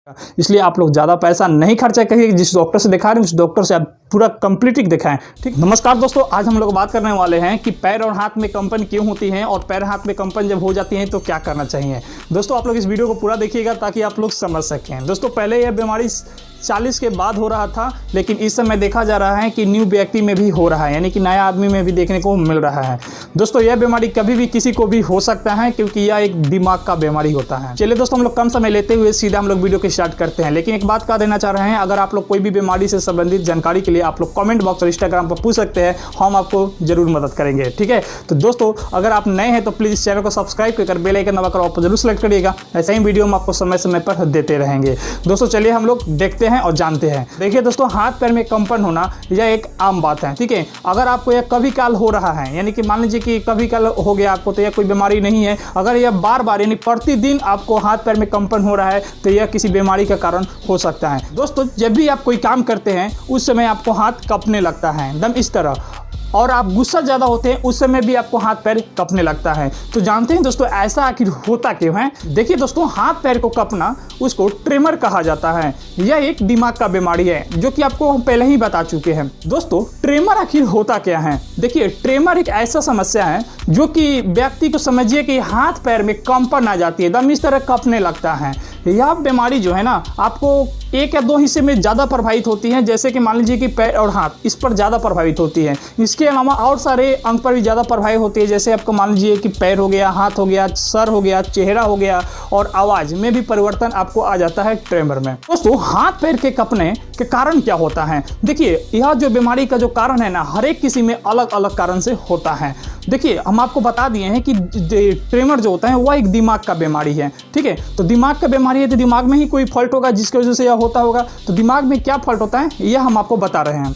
इसलिए आप लोग ज़्यादा पैसा नहीं खर्चा करिए। जिस डॉक्टर से दिखा रहे हैं उस डॉक्टर से आप पूरा कंप्लीटली दिखाएं। ठीक, नमस्कार दोस्तों, आज हम लोग बात करने वाले हैं कि पैर और हाथ में कंपन क्यों होती हैं और पैर हाथ में कंपन जब हो जाती हैं तो क्या करना चाहिए। दोस्तों आप लोग इस वीडियो को पूरा देखिएगा ताकि आप लोग समझ सकें। दोस्तों पहले यह बीमारी 40 के बाद हो रहा था, लेकिन इस समय देखा जा रहा है कि न्यू व्यक्ति में भी हो रहा है, यानी कि नया आदमी में भी देखने को मिल रहा है। दोस्तों यह बीमारी कभी भी किसी को भी हो सकता है क्योंकि यह एक दिमाग का बीमारी होता है। चलिए दोस्तों हम लोग कम समय लेते हुए सीधा हम लोग वीडियो को स्टार्ट करते हैं। लेकिन एक बात कह देना चाह रहे हैं, अगर आप लोग कोई भी बीमारी से संबंधित जानकारी के लिए आप लोग कमेंट बॉक्स और इंस्टाग्राम पर पूछ सकते हैं, हम आपको जरूर मदद करेंगे। ठीक है, तो दोस्तों अगर आप नए हैं तो प्लीज़ इस चैनल को सब्सक्राइब कर बेल आइकन दबाकर आप जरूर सेलेक्ट करिएगा। ऐसे ही वीडियो हम आपको समय समय पर देते रहेंगे। दोस्तों चलिए हम लोग देखते हैं और जानते हैं। देखिए दोस्तों, हाथ पैर में कंपन होना यह एक आम बात है। ठीक है, अगर आपको यह कभी काल हो रहा है, यानी कि मान लीजिए कि कभी काल हो गया आपको, तो यह कोई बीमारी नहीं है। अगर यह बार बार यानी प्रतिदिन आपको हाथ पैर में कंपन हो रहा है तो यह किसी बीमारी का कारण हो सकता है। दोस्तों जब भी आप कोई काम करते हैं उस समय आपको हाथ कँपने लगता है एकदम इस तरह, और आप गुस्सा ज़्यादा होते हैं उस समय भी आपको हाथ पैर कँपने लगता है। तो जानते हैं दोस्तों ऐसा आखिर होता क्यों है। देखिए दोस्तों, हाथ पैर को कँपना उसको ट्रेमर कहा जाता है। यह एक दिमाग का बीमारी है जो कि आपको हम पहले ही बता चुके हैं। दोस्तों ट्रेमर आखिर होता क्या है। देखिए ट्रेमर एक ऐसा समस्या है जो कि व्यक्ति को समझिए कि हाथ पैर में कंपन आ जाती है, एकदम इस तरह कँपने लगता है। यह बीमारी जो है ना आपको एक या दो हिस्से में ज़्यादा प्रभावित होती है, जैसे कि मान लीजिए कि पैर और हाथ इस पर ज़्यादा प्रभावित होती है। इसके अलावा और सारे अंग पर भी ज़्यादा प्रभावित होती है, जैसे आपको मान लीजिए कि पैर हो गया, हाथ हो गया, सर हो गया, चेहरा हो गया, और आवाज़ में भी परिवर्तन आपको आ जाता है ट्रेमर में। दोस्तों हाथ पैर के कँपने के कारण क्या होता है। देखिए यह जो बीमारी का जो कारण है ना, हर एक किसी में अलग अलग कारण से होता है। देखिए हम आपको बता दिए हैं कि ट्रेमर जो होता है वह एक दिमाग का बीमारी है। ठीक है, तो दिमाग का बीमारी है तो दिमाग में ही कोई फॉल्ट होगा जिसकी वजह से यह होता होगा। तो दिमाग में क्या फॉल्ट होता है यह हम आपको बता रहे हैं।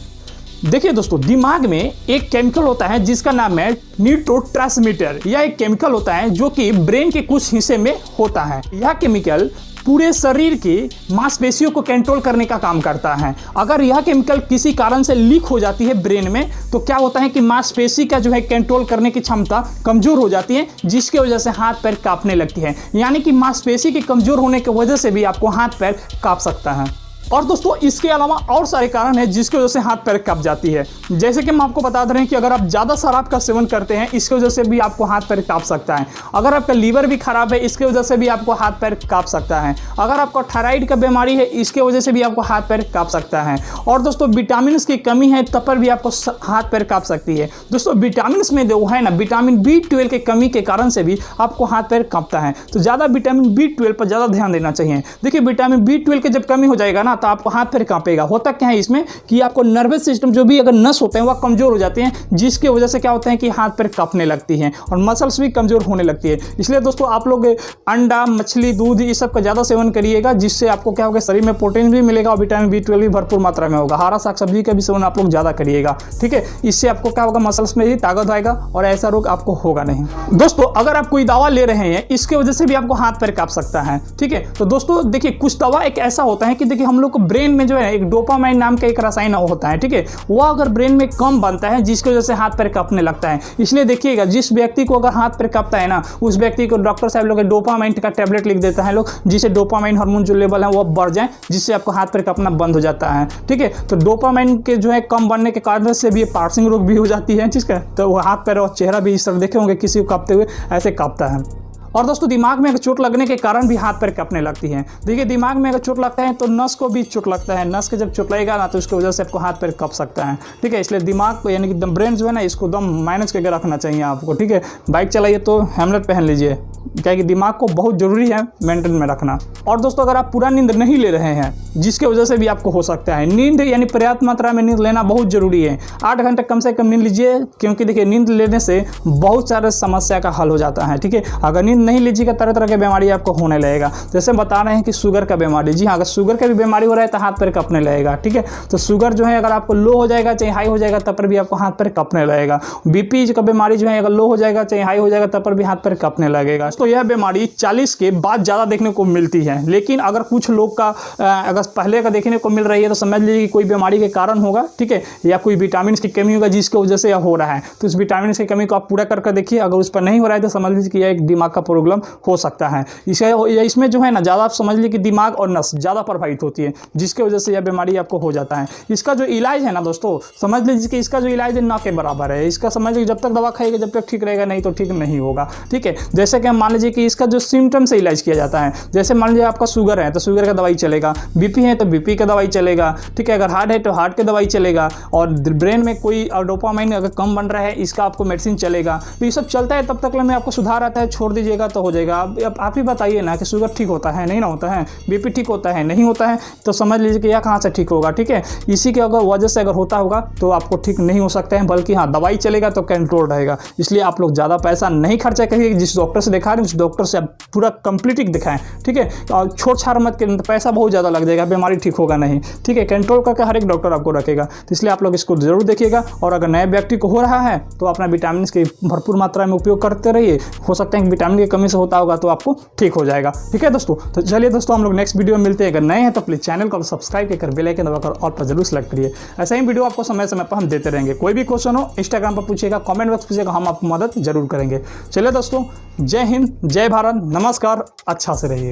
देखिए दोस्तों, दिमाग में एक केमिकल होता है जिसका नाम है न्यूरोट्रांसमीटर। यह एक केमिकल होता है जो कि ब्रेन के कुछ हिस्से में होता है। यह केमिकल पूरे शरीर की मांसपेशियों को कंट्रोल करने का काम करता है। अगर यह केमिकल किसी कारण से लीक हो जाती है ब्रेन में तो क्या होता है कि मांसपेशी का जो है कंट्रोल करने की क्षमता कमजोर हो जाती है, जिसकी वजह से हाथ पैर कांपने लगती है। यानी कि मांसपेशी के कमजोर होने की वजह से भी आपको हाथ पैर कांप सकता है। और दोस्तों इसके अलावा और सारे कारण हैं जिसकी वजह से हाथ पैर कांप जाती है। जैसे कि हम आपको बता दे रहे हैं कि अगर आप ज़्यादा शराब का सेवन करते हैं इसकी वजह से भी आपको हाथ पैर कांप सकता है। अगर आपका लीवर भी खराब है इसकी वजह से भी आपको हाथ पैर कांप सकता है। अगर आपको थायराइड का बीमारी है इसके वजह से भी आपको हाथ पैर कांप सकता है। और दोस्तों विटामिन की कमी है तब पर भी आपको हाथ पैर कांप सकती है। दोस्तों विटामिन में जो है ना, विटामिन B12 की कमी के कारण से भी आपको हाथ पैर कांपता है। तो ज़्यादा विटामिन B12 पर ज़्यादा ध्यान देना चाहिए। देखिए विटामिन B12 की जब कमी हो जाएगा ना तो आपको हाथ पैर कांपेगा। होता क्या है इसमें कि आपको नर्वस सिस्टम जो भी अगर नस होते हैं वह कमजोर हो जाते हैं, जिसकी वजह से क्या होता है कि हाथ पैर कांपने लगती हैं और मसल्स भी कमजोर होने लगती है। इसलिए दोस्तों आप लोग अंडा, मछली, दूध ये सब का ज़्यादा सेवन करिएगा, जिससे आपको क्या होगा शरीर में प्रोटीन भी मिलेगा और विटामिन B12 भी भरपूर मात्रा में होगा। हरा साग सब्जी का भी सेवन आप लोग ज़्यादा करिएगा। ठीक है, इससे आपको क्या होगा मसल्स में भी ताकत आएगा और ऐसा रोग आपको होगा नहीं। दोस्तों अगर आप कोई दवा ले रहे हैं इसके वजह से भी आपको हाथ पैर कांप सकता है। ठीक है, तो दोस्तों देखिए कुछ दवा एक ऐसा होता है कि देखिए हम लोग को ब्रेन में जो है एक डोपामाइन नाम का एक रसायन होता है। ठीक है, वो अगर ब्रेन में कम बनता है जिसकी वजह से हाथ पैर कांपने लगता है। इसलिए देखिएगा जिस व्यक्ति को अगर हाथ पैर कांपता है ना उस व्यक्ति को डॉक्टर साहब लोग डोपामाइन का टैबलेट लिख देता है लोग, जिससे डोपामाइन हार्मोन जो लेवल है वो बढ़ जाए, जिससे आपको हाथ पैर कांपना बंद हो जाता है। ठीक है, तो डोपामाइन के जो है कम बनने के कारण से भी पार्सिंग रोग भी हो जाती है। ठीक है, तो वो हाथ पैर और चेहरा भी इस तरह देखे होंगे किसी को कांपते हुए ऐसे कांपता है। और दोस्तों दिमाग में अगर चोट लगने के कारण भी हाथ पैर कांपने लगती है। देखिए दिमाग में अगर चोट लगता है तो नस को भी चोट लगता है। नस के जब चोट लगेगा ना तो उसकी वजह से आपको हाथ पैर कांप सकता है। ठीक है, इसलिए दिमाग को यानी कि ब्रेन जो है ना इसको एकदम मैनेज करके रखना चाहिए आपको। ठीक है, बाइक चलाइए तो हेलमेट पहन लीजिए, क्या कि दिमाग को बहुत जरूरी है मेंटेन में रखना। और दोस्तों अगर आप पूरा नींद नहीं ले रहे हैं जिसकी वजह से भी आपको हो सकता है, नींद यानी पर्याप्त मात्रा में नींद लेना बहुत जरूरी है। 8 घंटे कम से कम नींद लीजिए, क्योंकि देखिए नींद लेने से बहुत सारे समस्या का हल हो जाता है। ठीक है, अगर नींद नहीं लीजिएगा तरह तरह की बीमारी आपको होने लगेगा। जैसे बता रहे हैं कि शुगर का बीमारी, जी हाँ अगर शुगर का भी बीमारी हो रहा है तो हाथ पैर कांपने लगेगा। ठीक है, तो शुगर जो है अगर आपको लो हो जाएगा चाहे हाई हो जाएगा तब पर भी आपको हाथ पैर कांपने लगेगा। बीपी का बीमारी जो है अगर लो हो जाएगा चाहे हाई हो जाएगा तब पर भी हाथ पैर कांपने लगेगा। तो यह बीमारी 40 के बाद ज़्यादा देखने को मिलती है। लेकिन अगर कुछ लोग का अगर पहले का देखने को मिल रही है तो समझ लीजिए कि कोई बीमारी के कारण होगा। ठीक है, या कोई विटामिन की कमी होगा जिसकी वजह से यह हो रहा है। तो इस विटामिन की कमी को आप पूरा करके देखिए, अगर उस पर नहीं हो रहा है तो समझ लीजिए कि यह एक दिमाग का प्रॉब्लम हो सकता है। इसमें जो है ना ज़्यादा आप समझ लीजिए कि दिमाग और नस ज़्यादा प्रभावित होती है, जिसके वजह से यह बीमारी आपको हो जाता है। इसका जो इलाज है ना दोस्तों, समझ लीजिए कि इसका जो इलाज है ना के बराबर है। इसका समझ लीजिए जब तक दवा खाएगा जब तक ठीक रहेगा, नहीं तो ठीक नहीं होगा। ठीक है, जैसे कि हम मान लीजिए कि इसका जो सिम्टम से इलाज किया जाता है, जैसे मान लीजिए आपका शुगर है तो शुगर का दवाई चलेगा, बीपी है तो बीपी का दवाई चलेगा। ठीक है, अगर हार्ट है तो हार्ट का दवाई चलेगा, और ब्रेन में कोई डोपामाइन अगर कम बन रहा है इसका आपको मेडिसिन चलेगा। तो ये सब चलता है, तब तक में आपको सुधार आता है, छोड़ दीजिएगा तो हो जाएगा। अब आप ही बताइए ना कि शुगर ठीक होता है, नहीं ना होता है, बीपी ठीक होता है, नहीं होता है, तो समझ लीजिए कि यह कहाँ से ठीक होगा। ठीक है, इसी के अगर वजह से अगर होता होगा तो आपको ठीक नहीं हो सकता है, बल्कि हाँ दवाई चलेगा तो कंट्रोल रहेगा। इसलिए आप लोग ज़्यादा पैसा नहीं खर्चा करिए, जिस डॉक्टर से दिखा रहे हैं उस डॉक्टर से आप पूरा कंप्लीट दिखाएं। ठीक है, और छोड़ छाड़ मत करें, पैसा बहुत ज़्यादा लग जाएगा, बीमारी ठीक होगा नहीं। ठीक है, कंट्रोल करके हर एक डॉक्टर आपको रखेगा, तो इसलिए आप लोग इसको जरूर देखिएगा। और अगर नए व्यक्ति को हो रहा है तो अपना विटामिन के भरपूर मात्रा में उपयोग करते रहिए। हो सकता है कि विटामिन की कमी से होता होगा तो आपको ठीक हो जाएगा। ठीक है दोस्तों, तो चलिए दोस्तों हम लोग नेक्स्ट वीडियो में मिलते हैं। अगर नए हैं तो प्लीज़ चैनल को सब्सक्राइब कर बेल आइकन दबाकर ऑल पर जरूर सेलेक्ट करिए। ऐसा ही वीडियो आपको समय समय पर हम देते रहेंगे। कोई भी क्वेश्चन हो इंस्टाग्राम पर पूछिएगा, कमेंट बॉक्स पूछिएगा, हम आपकी मदद जरूर करेंगे। चलिए दोस्तों, जय हिंद, जय भारत, नमस्कार, अच्छा से रहिए।